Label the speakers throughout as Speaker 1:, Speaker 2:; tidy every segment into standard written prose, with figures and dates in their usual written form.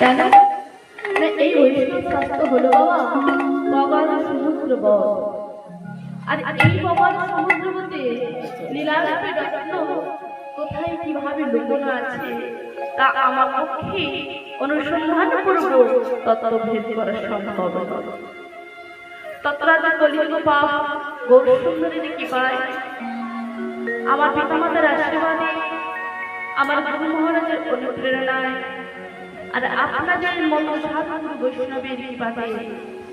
Speaker 1: কেন? এই বৈষ্ণব শাস্ত্র হলো বাবা ভগবান সমুদ্র বধ। আর এই ভগবান সমুদ্র মধ্যে লীলারূপে রত্ন কোথায় কিভাবে লুকোনো আছে তা আমার পক্ষে অনুসন্ধান করব তত্ত্বভেদ করা সম্ভব নয়। তত্রাদি কলিযুগ পাপ গৌর সুন্দরীর কৃপায় আমার পিতামাতার আশীর্বাদে আমার গুরু মহারাজের অনুপ্রেরণায় আর আপনাদের মতো সাধু বৈষ্ণবের কৃপাতে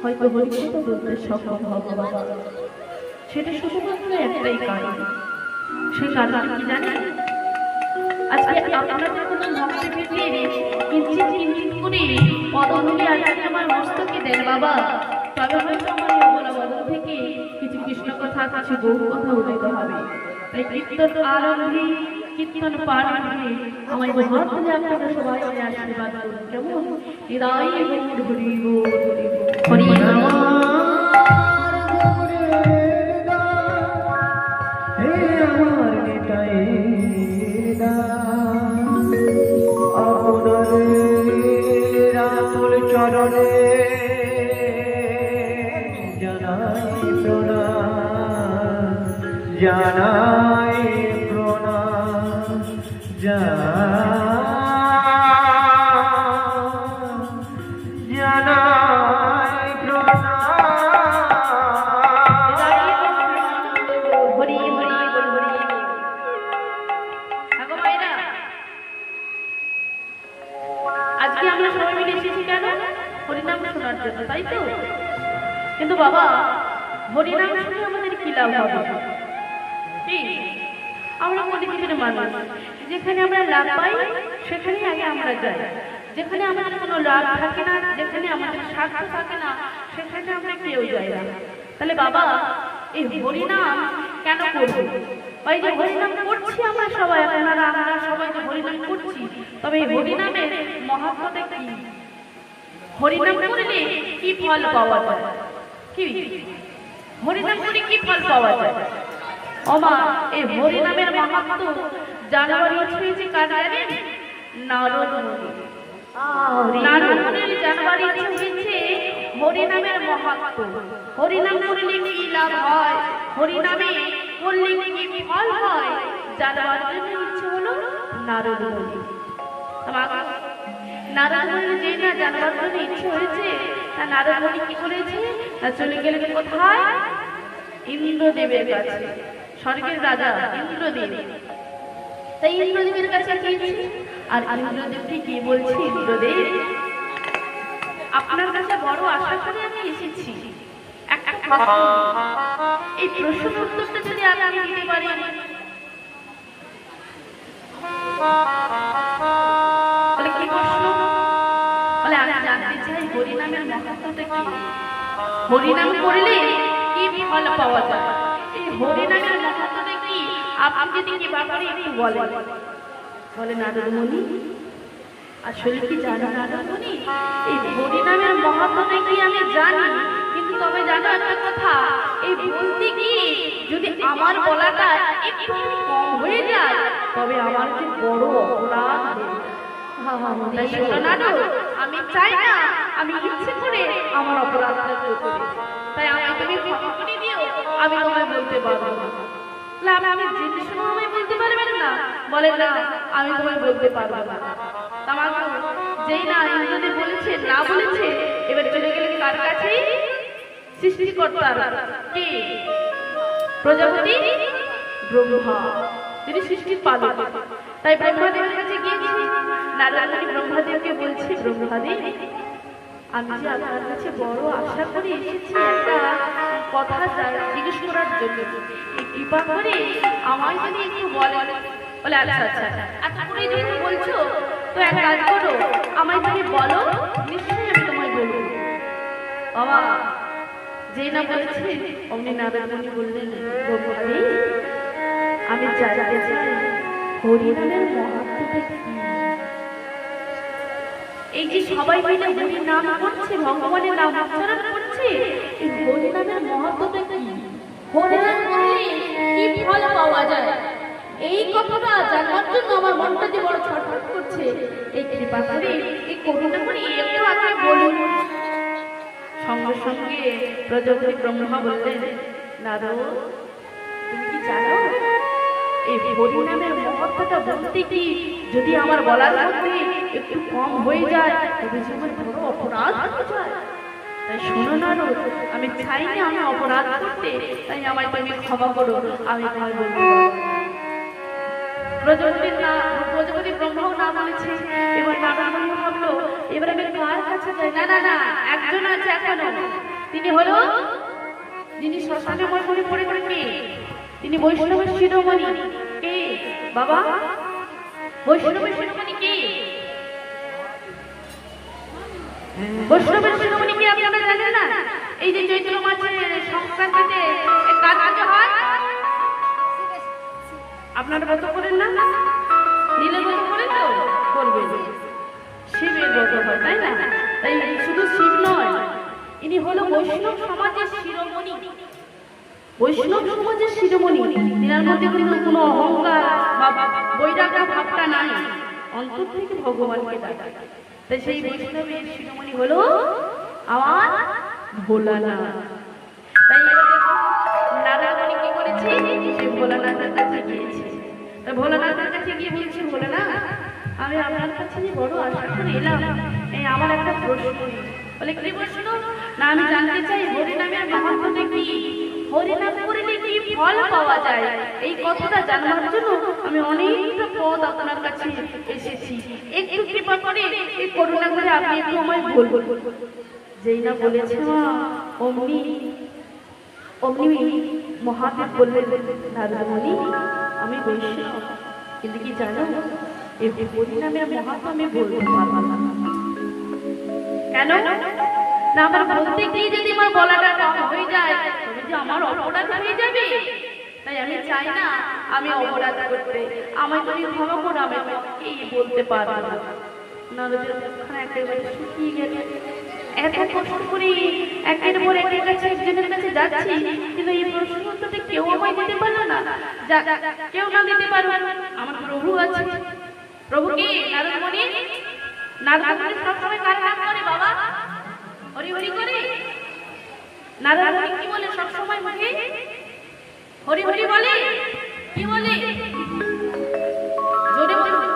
Speaker 1: হয়তো হরিকথা বলতে সক্ষম হব। সেটা শুধুমাত্র একটাই কারণ। সেই কারণ কি জানেন? আজকে আপনাদের কোনো ভক্তি পেতে কিঞ্চিত কিঞ্চিত করে পদধূলি আজকে আমার মস্তকে দেন বাবা, তবে হয়তো আমার বলা বদল থেকে কিছু কৃষ্ণ কথা কিছু গৌর কথা উদিত হবে। তাই কীর্তন আরম্ভে কীর্তন পারম্ভে আমায় হাত তুলে আপনারা সবাই আশীর্বাদ করুন। কেমন? হৃদয় গৌর হরি গৌর হরি হরি
Speaker 2: চরণে জানাই প্রণাম, জানাই প্রণাম, জানাই প্রণাম।
Speaker 1: হরি হরি হরি। আজকে আমরা সবাই মিলে এসেছি কেন? হরিনাম শোনার জন্য, তাই তো? কিন্তু বাবা, হরিনাম শুনে আমাদের কি লাভ হবে? আমরা পরিচিতের মানুষ, যেখানে আমরা লাভ পাই সেখানেই আগে আমরা যাই। যেখানে আমাদের কোনো লাভ থাকে না, যেখানে আমাদের স্বার্থ থাকে না, সেখানে আমরা কেউ যাই না। তাহলে বাবা, এই হরিনাম কেন করব? ওই যে হরিনাম করছি আমরা সবাই, আপনারা আমরা সবাই যে হরিনাম করছি, তবে এই হরিনামের মহাত্ম্যটা কি? হরিনাম করলে কি ফল পাওয়া যায়? কি হরিনাম করে কি ফল পাওয়া যায়? ওমা, এই হরিনামের মাহাত্ম্য জানাবার ইচ্ছে হয়েছে কার জানেন? নারদ মুনি। নারদ মুনির জানবার ইচ্ছে হয়েছে হরিনামের মাহাত্ম্য। হরিনাম করলে কি লাভ হয়, হরিনামে করলে কি ফল হয়, জানবার জন্য ইচ্ছে হলো নারদ মুনি। নারদ মুনির যেই না জানবার জন্য ইচ্ছে হয়েছে, তা নারদ মুনি কি করেছে? চলে গেলেন কোথায়? ইন্দ্রদেবের কাছে, স্বর্গের রাজা ইন্দ্রদেব। তাই ইন্দ্রদেবের কাছে গিয়েছি, আর ইন্দ্রদেবকে কি বলছি? ইন্দ্রদেব, আপনার কাছে বড় আশা করে আমি এসেছি, একটা এই প্রশ্ন উত্তরটা যদি আমি দিতে পারি। বলে কি প্রশ্ন? বলে আমি জানতে চাই হরিনামের মহত্বটা কি, হরিনাম করলে কি ফল পাওয়া যায়, এই হরিনামের মহত্বটা কি আপনি যদি কি ব্যাপারে একটু বলেন। বলে নারদ মুনি, আসলে কি জানো নারদ মুনি, এই হরিনামের মহত্বটা কি আমি জানি, কিন্তু তবে জানো একটা কথা, এই বলতে গিয়ে যদি আমার বলাটা একটু কম হয়ে যায়, তবে আমার যে বড় অপরাধ। আমি চাই না আমি ইচ্ছে করে আমার অপরাধটা করতে, তাই আমায় তুমি ক্ষমা করে দিও, আমি তোমায় বলতে পারবো না। আমি জেনে শুনে আমায় বলতে পারবেন না? বলে না, আমি তোমায় বলতে পারবো না। আমার যেই না ইন্দ্রদেব বলেছে, না বলেছে, এবার চলে গেলেন কার কাছে? সৃষ্টিকর্তার। কি? প্রজাপতি ব্রহ্মা, তিনি সৃষ্টির পালক। তাই ব্রহ্মাদেবের কাছে গিয়েছি। নারদ মুনি ব্রহ্মাদেবকে বলছি, ব্রহ্মাদেব, আমি যে আপনার কাছে বড় আশা করে এসেছি একটা কথা জিজ্ঞেস করার জন্য, কৃপা করে আমায় যদি একটু বলেন। বলে আচ্ছা আচ্ছা আচ্ছা করে যখন বলছো, তো এক কাজ করো, আমায় তুমি বলো, নিশ্চয়ই আমি তোমায় বলবো। বাবা যেই না বলেছে, অমনি নারদ মুনি বললেন, ব্রহ্মাদেব, আমি জানতে চাই হরিনামের মহাত্ম্যটা কি। এই যে সবাই মিলে হরি নাম করছে, ভগবানের নাম উচ্চারণ করছে, এই হরি নামের মহত্বটা কি, হরিনাম করলে কি ফল পাওয়া যায়, এই কথাটা জানার জন্য আমার মনটা যে বড় ছটফট করছে। এই কৃপা করে করুণা করে একটু আগে বলুন। সঙ্গে সঙ্গে প্রজাপতি ব্রহ্মা বললেন, নারদ, তুমি কি জানো এই হরিনামের মহত্বটা বলতে কি যদি আমার বলার মধ্যে একটু কম হয়ে যায় তবে জীবন বড় অপরাধ হয়ে যায়। তাই শোনো নারদ, আমি চাইনি আমি অপরাধ করতে, তাই আমায় তুমি ক্ষমা করো, আমি তোমায় বলবো। প্রজাপতি ব্রহ্মাও না বলেছে। এবার নারদ মুনি ভাবলো, এবার আমি কার কাছে যাই? না না না, একজন আছে এখনো, তিনি হলো যিনি শ্মশানে মরমরে পড়ে থাকে, তিনি বৈষ্ণবের শিরোমণি। কে বাবা? বৈষ্ণবের শিরোমণি কে? বৈষ্ণবের শিরোমণি কে আপনারা জানেন না? এই যে চৈত্র মাসের সংক্রান্তিতে কার পুজো হয়? আপনারা ব্রত করেন না? নীলের ব্রত করেন তো? করবেন। শিবের ব্রত হয়, তাই না? তাই শুধু শিব নয়, ইনি হলো বৈষ্ণব সমাজের শিরোমণি। বৈষ্ণব সমাজের শিরোমণি, তিনার মধ্যে কিন্তু কোনো অহংকার বা বৈরাগ্য ভাবটা নাই, অন্তর থেকে ভগবানকে ডাকা। তাই সেই বৈষ্ণবের শিরোমণি হলো আমার ভোলানাথ। তাই নারদ মুনি কি করেছে? সেই ভোলানাথের কাছে গিয়েছে। তাই ভোলানাথের কাছে গিয়ে বলছে, ভোলানাথ, আমি আপনার কাছে বড় আশা করে এলাম, এই আমার একটা প্রশ্ন। বলে, কি প্রশ্ন? না, আমি জানতে চাই হরিনামের মাহাত্ম্যটা কি, হরিনাম করলে কি ফল পাওয়া যায়, এই কথাটা জানার জন্য আমি অনেকটা পথ আপনার কাছে এসেছি। একটু কৃপা করে এই করুণা করে আপনি একটু আমায় বলুন। যেই না বলেছে মা, অমনি মহাদেব বললেন, নারদ মুনি, আমি বৈষ্ণব, কিন্তু কি জানো এই হরিনামের মাহাত্ম্য আমি বলতে পারবো না। কেন না? আমার বলতে গিয়ে যদি আমার গলাটা কম হয়ে যায় তবে যে আমার অপরাধ হয়ে যাবে। তাই আমি চাই না আমি অপরাধ করতে, আমায় তুমি ক্ষমা করো, আমি কি বলতে পারবো না। নারদের মুখখানা একেবারে শুকিয়ে গেল। এত কষ্ট করে একের পর একের কাছে একজনের কাছে যাচ্ছি, কিন্তু এই প্রশ্ন উত্তরটা কেউ আমায় দিতে পারলো না। কেউ না দিতে পারলো, আমার প্রভু আছে। প্রভু কি? নারদ মুনি। নারদ মুনি সবসময় কার নাম করে বাবা? হরি হরি করে। নারদ মুনি কি বলে সবসময় মুখে? হরি হরি বলে। কি বলে? জোরে বলুন।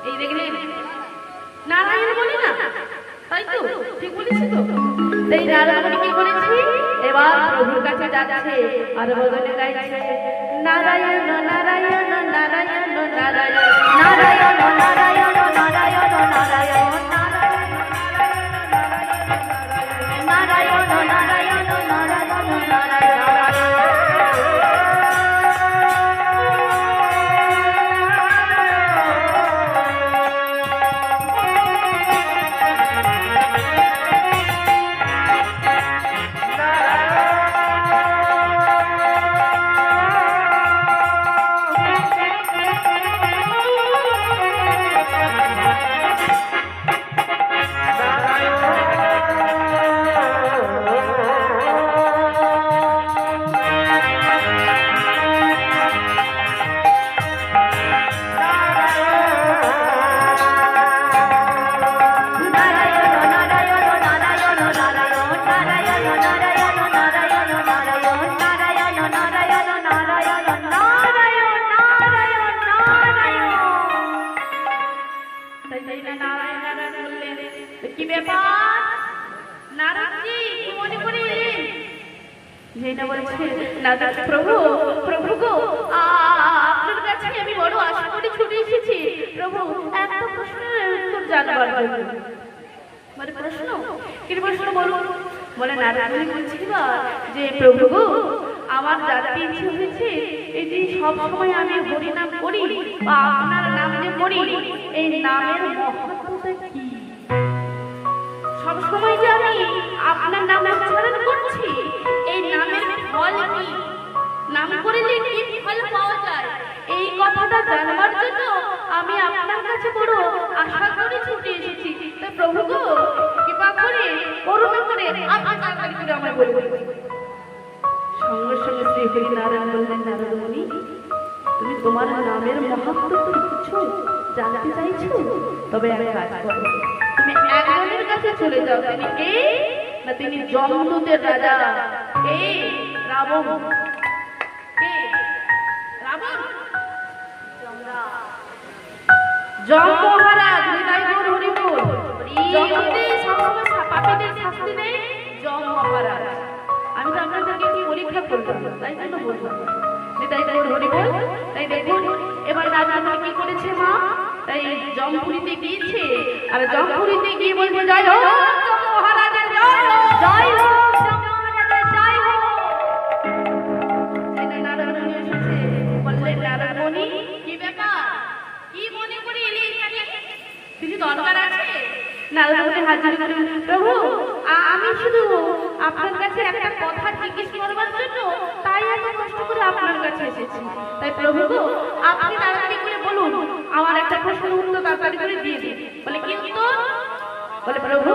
Speaker 1: এই দেখলেন, নারায়ণ বলে না, তাই তো? ঠিক বলেছি তো? তাই নারদ মুনি কি বলেছি? এবার প্রভুর কাছে যাচ্ছে আর বদলে গাইছে, নারায়ণ নারায়ণ নারায়ণ নারায়ণ নারায়ণ নারায়ণ নারায়ণ নারায়ণ কি ব্যাপার নারদজি, কি মনে করে এলেন? যেটা বলছে, নারদ প্রভু, প্রভু গো, আপনার কাছে আমি বড় আশা করে ছুটে এসেছি প্রভু, একটা প্রশ্নের উত্তর জানবার জন্য। মানে প্রশ্ন? কি প্রশ্ন বলুন? বলে, নারদ মুনি বলছিবা যে প্রভু গো, আমার জানতে ইচ্ছে হয়েছে, এই যে সব সময় আমি হরি নাম করি বা আপনার নাম যে করি, এই নামের মহত্বটা কি? সব সময় যে আমি আপনার নাম উচ্চারণ করছি, এই নামের ফল কি? নাম করলে কি ফল পাওয়া যায়, এই কথাটা জানবার জন্য আমি আপনার কাছে বড় আশা করে ছুটে এসেছি। তো প্রভু গো, কৃপা করে করুণা করে আপনি তাড়াতাড়ি করে আমায় বলুন। সঙ্গে সঙ্গে শ্রী হরি নারায়ণ বললেন, নারদ মুনি, তুমি তোমার নামের মাহাত্ম্য বুঝছো? জানতে চাইছো? তবে এক কাজ করো, তুমি একজনের কাছে চলে যাও। তিনি কে? না তিনি যমদূতের রাজা, কে? রাবণ। কে? রাবণ। যম মহারাজ নিতাই গৌর হরি বল। জগতে সবসময় পাপীদের শাস্তি নেই যম মহারাজ। আমি তো আপনাদেরকে কি পরীক্ষা করলাম, তাই জন্য বললাম নিতাই গৌর হরি বল। তাই দেখুন এবার রাজা কি করেছে মা, তাই জমপুরীতে গিয়েছে, আর জমপুরীতে গিয়ে বলছে জয় হোক যম মহারাজের জয় হোক, জয় হোক যম মহারাজের জয় হোক। এখানে নারদমণি এসেছে, বললেন নারদমণি কি ব্যাপার, কি মনে করে এলি এখানে, কিছু দরকার আছে? নারদমণি হাজির করে, প্রভু আমি শুধু আপনার কাছে একটা কথা জিজ্ঞেস করবার জন্য তাই এত কষ্ট করে আপনার কাছে এসেছি। তাই প্রভু গো আপনি তাড়াতাড়ি করে বলুন, আমার একটা প্রশ্নের উত্তর তাড়াতাড়ি করে দিয়ে দিন। বলে কি উত্তর? বলে প্রভু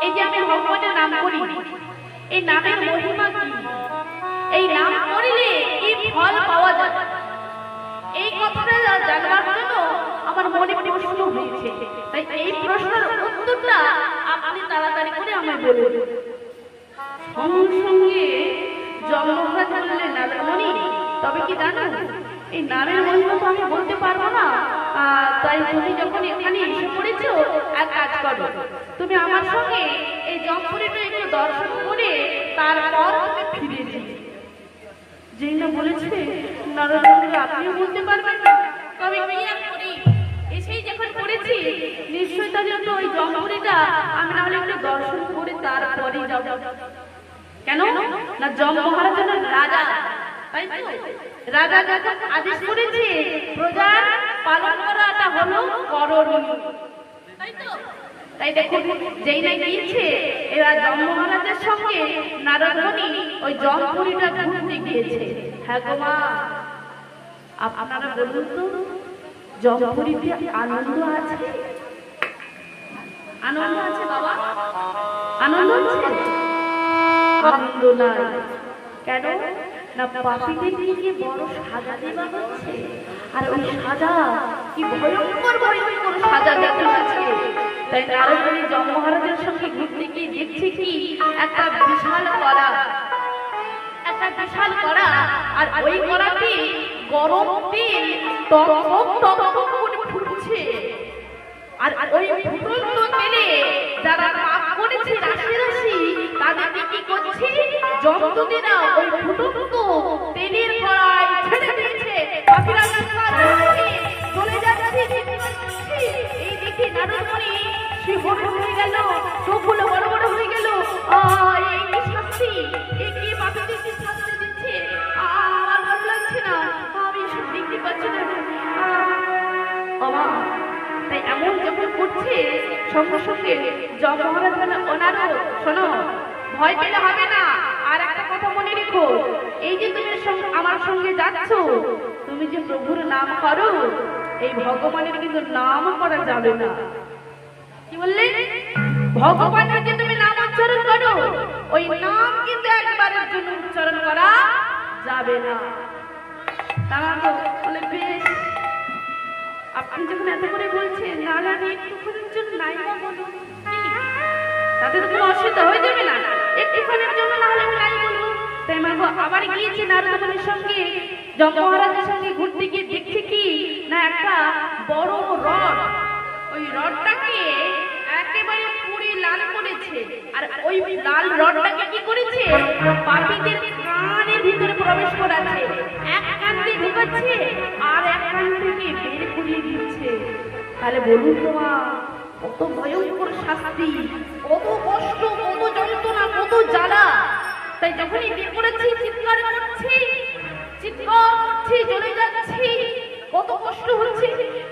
Speaker 1: এই যে আমি ভগবানের নাম করি, এই নামের মহিমা কি, এই নাম করিলে কি ফল পাওয়া যায়, এই কথাটা জানবার জন্য আমার মনে প্রশ্ন হয়েছে। তাই এই প্রশ্নের উত্তরটা আপনি তাড়াতাড়ি করে আমায় বলুন। সঙ্গে সঙ্গে যম মহারাজ বললেন নারদমণি তবে কি জানো এই নামের মহিমা তো আমি বলতে পারবো না, তাই তুমি যখন এখানে এসে পড়েছো এক কাজ করো, তুমি আমার সঙ্গে এই জমপুরীটা একটু দর্শন করে তারপর তুমি ফিরে যাবে। যেই না বলেছে নারদমণি আপনিও বলতে পারবেন না, তবে কি আর করি, এসেই যখন পড়েছি নিশ্চয়ই তাহলে তো ওই জমপুরীটা আমি না হলে একটু দর্শন করে তারপরেই যাবো। কেন না যম মহারাজ হলেন রাজা, তাই তো রাজা যখন আদেশ করেছে প্রজার পালন করাটা হলো করণীয়, তাই তো। তাই দেখুন যেই না গিয়েছে এরা যম মহারাজের সঙ্গে নারদমণি ওই জমপুরীটা ঘুরতে গিয়েছে। হ্যাঁ গো মা আপনারা বলুন তো জমপুরীতে আনন্দ আছে? আনন্দ আছে বাবা? আনন্দ আছে? আনন্দ নাই। কেন না পাপীদেরকে কি বড় সাজা দেওয়া হচ্ছে, আর ওই সাজা কি ভয়ঙ্কর ভয়ঙ্কর সাজা দেওয়া আছে। তাই নারদমণি যম মহারাজের সঙ্গে ঘুরতে গিয়ে দেখছে কি একটা বিশাল কড়া, একটা বিশাল কড়া, আর ওই কড়াতে গরম তেল টক টক টক করে ফুটছে, আর ওই ফুটন্ত তেলে যারা পাপ করেছে রাশি রাশি তাদেরকে কি করছে যমদূতেরা ওই ফুটন্ত তেলের কড়াই ছেড়ে দিয়েছে, পাপীরা চলে যাচ্ছে। এই দেখে নারদমণি শিহরণ হয়ে গেল, চোখগুলো বড় বড় হয়ে গেল। এই কি শাস্তি, এই কি পাপীদেরকে শাস্তি দিচ্ছে, আমার ভালো লাগছে না, আমি এসব দেখতে পাচ্ছি না। তাই এমন যখন করছে সঙ্গে সঙ্গে যম মহারাজ ওনারও শোনো ভয় পেলে হবে না, আর একটা কথা মনে রেখো, এই যে তুমি আমার সঙ্গে যাচ্ছ তুমি যে প্রভুর নাম করো, এই ভগবানের কিন্তু নাম করা যাবে না। কি বললে? ভগবানের যে তুমি নাম উচ্চারণ করো ওই নাম কিন্তু একবারের জন্য উচ্চারণ করা যাবে না। তাহলে বলে বেশ আপনি যখন এত করে বলছেন নাহলে আমি একটুখানির জন্য নাই বা বলুন, তাতে তো কোনো অসুবিধা হয়ে যাবে না, একটুখানির জন্য নাহলে আমি নাই বলবো। তাই মা আবার গিয়েছে নারদমণির সঙ্গে যম মহারাজের সঙ্গে ঘুরতে গিয়ে দেখছে কি না একটা বড় রড, ওই রডটাকে একেবারে পুড়ে লাল করেছে, আর ওই লাল রডটাকে কি করেছে পাপীদের কানের ভিতরে প্রবেশ করাচ্ছে, এক কান দিয়ে ঢুকাচ্ছে আর এক কান থেকে বের করিয়ে দিচ্ছে। তাহলে বলুন তো মা কত ভয়ঙ্কর শাস্তি, কত কষ্ট, কত যন্ত্রণা, কত জ্বালা। তাই যখনই বের করেছি চিৎকার করছি, চিৎকার করছি, চলে যাচ্ছি, কত কষ্ট হচ্ছে।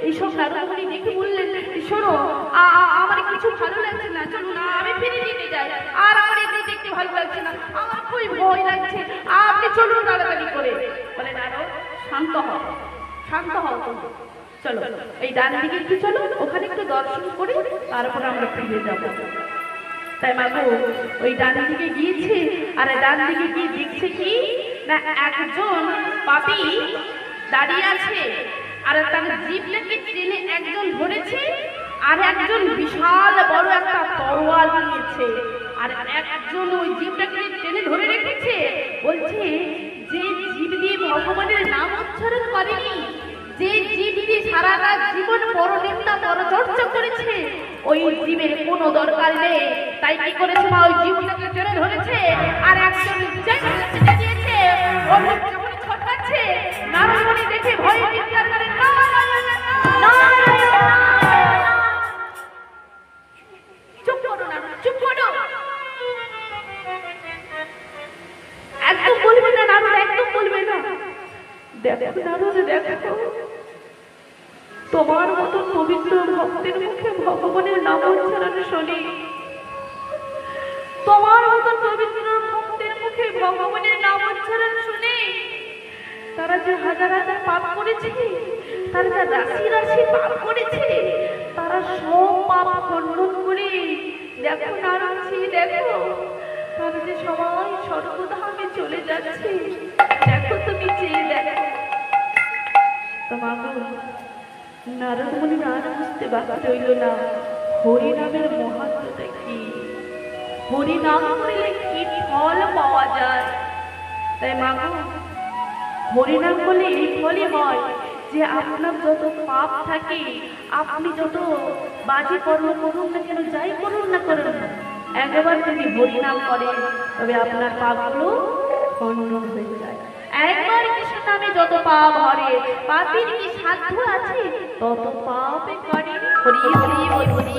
Speaker 1: এইসব নারদমণি দেখে বললেন শোনো আমার কিছু ভালো লাগছে না, চলো না আমি ফিরে যেতে যাই, আর আমার এমনি দেখতে ভালো লাগছে না, আমার খুবই ভয় লাগছে, আপনি চলুন তাড়াতাড়ি করে। বলে নারদ শান্ত হও, শান্ত হও, চলো এই ডান দিকে একটু চলো, ওখানে একটু দর্শন করে তারপর আমরা ফিরে যাবো। তাই মাগো ওই ডান দিকে গিয়েছে, আর ডান দিকে গিয়ে দেখছে কি না একজন পাপী দাঁড়িয়ে আছে, আর তার জিভটাকে টেনে একজন ধরেছে, আর একজন বিশাল বড় একটা তরোয়াল নিয়েছে, আর একজন ওই জিভটাকে টেনে ধরে রেখেছে। বলছে যে জিভ দিয়ে ভগবানের নাম উচ্চারণ করেনি, যে জীব দিয়ে সারাটা জীবন পরনিন্দা পরচর্চা করেছে, ওই জীবের কোনো দরকার নেই। তাই কি করেছে মা, ওই জীবটাকে টেনে ধরেছে, আর একজন দিয়েছে। ওর মুখ যখন ছটকাচ্ছে, নারায়ণী দেখে ভয়ে চিৎকার করে নারায়ণ নারায়ণ। চুপ করো না, চুপ করো, একদম বলবে না নারদ, একদম বলবে না। দেখো নারদ, দেখো তোমার মতো পবিত্র ভক্তের মুখে ভগবানের নাম উচ্চারণ শুনি, তোমার মতো পবিত্র ভক্তের মুখে ভগবানের নাম উচ্চারণ শুনে তারা যে হাজার হাজার পাপ করেছে, তারা যে রাশি রাশি পাপ করেছে, তারা সব পাপ খণ্ডন করে দেখো নারায়ণী, দেখো তারা যে সবাই স্বর্গধামে চলে যাচ্ছে। দেখো তুমি চেয়ে দেখো। তোমার নারদ মুনি আর বুঝতে বাকি রইল না হরিনামের মহাত্মটা কি, হরিনাম করলে কি ফল পাওয়া যায়। তাই মাগো, হরিনাম বলে এই ফলই হয় যে আপনার যত পাপ থাকে, আপনি যত বাজে কর্ম করুন না কেন, যাই করুন না করুন, একবার যদি হরিনাম করেন তবে আপনার পাপগুলো খণ্ডন হয়ে যায়। একবার কৃষ্ণ নামে যত পাপ হরে, পাপের কি সাধ্য আছে তত পাপে করে। হরি হরি হরি হরি।